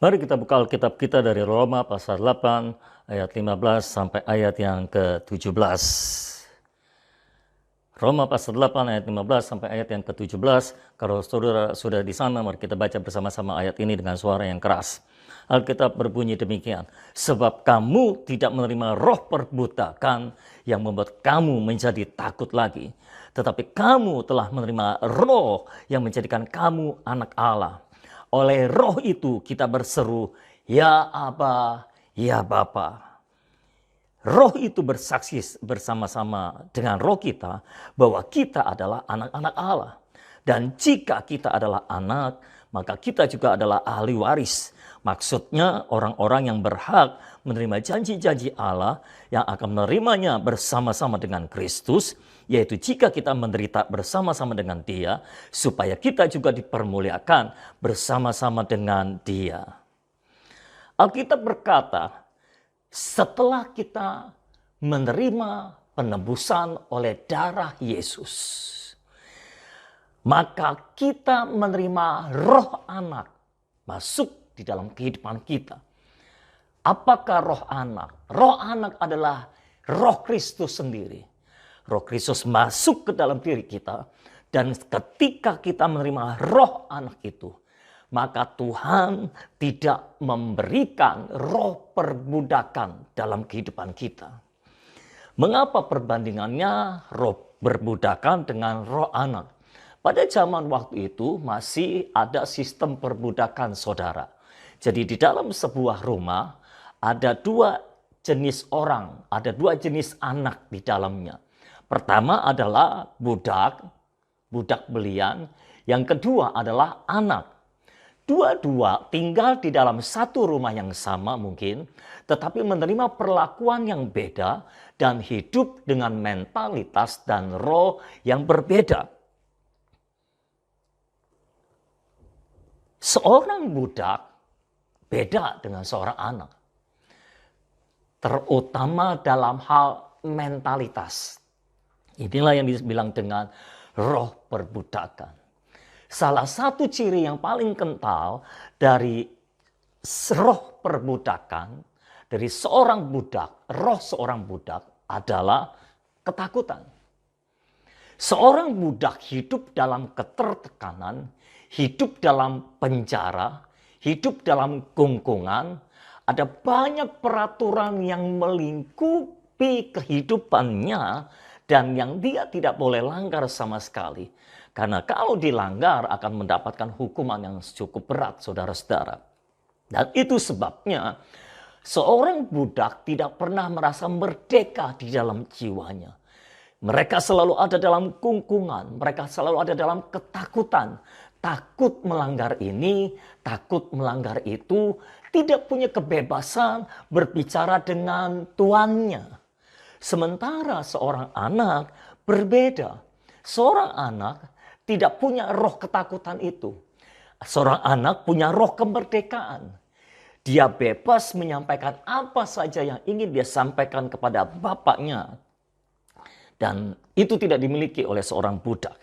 Mari kita buka Alkitab kita dari Roma pasal 8 ayat 15 sampai ayat yang ke-17. Roma pasal 8 ayat 15 sampai ayat yang ke-17. Kalau saudara sudah di sana, mari kita baca bersama-sama ayat ini dengan suara yang keras. Alkitab berbunyi demikian. Sebab kamu tidak menerima roh perbutakan yang membuat kamu menjadi takut lagi. Tetapi kamu telah menerima roh yang menjadikan kamu anak Allah. Oleh roh itu kita berseru, ya Aba, ya Bapa. Roh itu bersaksi bersama-sama dengan roh kita bahwa kita adalah anak-anak Allah. Dan jika kita adalah anak, maka kita juga adalah ahli waris. Maksudnya orang-orang yang berhak menerima janji-janji Allah yang akan menerimanya bersama-sama dengan Kristus, yaitu jika kita menderita bersama-sama dengan Dia, supaya kita juga dipermuliakan bersama-sama dengan Dia. Alkitab berkata, setelah kita menerima penebusan oleh darah Yesus, maka kita menerima roh anak masuk di dalam kehidupan kita. Apakah roh anak? Roh anak adalah roh Kristus sendiri. Roh Kristus masuk ke dalam diri kita, dan ketika kita menerima roh anak itu, maka Tuhan tidak memberikan roh perbudakan dalam kehidupan kita. Mengapa perbandingannya roh perbudakan dengan roh anak? Pada zaman waktu itu masih ada sistem perbudakan, saudara. Jadi di dalam sebuah rumah ada dua jenis orang, ada dua jenis anak di dalamnya. Pertama adalah budak belian. Yang kedua adalah anak. Dua-dua tinggal di dalam satu rumah yang sama mungkin, tetapi menerima perlakuan yang beda dan hidup dengan mentalitas dan roh yang berbeda. Seorang budak beda dengan seorang anak, terutama dalam hal mentalitas. Inilah yang dibilang dengan roh perbudakan. Salah satu ciri yang paling kental dari roh perbudakan, dari seorang budak, roh seorang budak adalah ketakutan. Seorang budak hidup dalam ketertekanan, hidup dalam penjara, hidup dalam kungkungan. Ada banyak peraturan yang melingkupi kehidupannya dan yang dia tidak boleh langgar sama sekali. Karena kalau dilanggar akan mendapatkan hukuman yang cukup berat, saudara-saudara. Dan itu sebabnya seorang budak tidak pernah merasa merdeka di dalam jiwanya. Mereka selalu ada dalam kungkungan, mereka selalu ada dalam ketakutan. Takut melanggar ini, takut melanggar itu, tidak punya kebebasan berbicara dengan tuannya. Sementara seorang anak berbeda. Seorang anak tidak punya roh ketakutan itu. Seorang anak punya roh kemerdekaan. Dia bebas menyampaikan apa saja yang ingin dia sampaikan kepada bapaknya. Dan itu tidak dimiliki oleh seorang budak.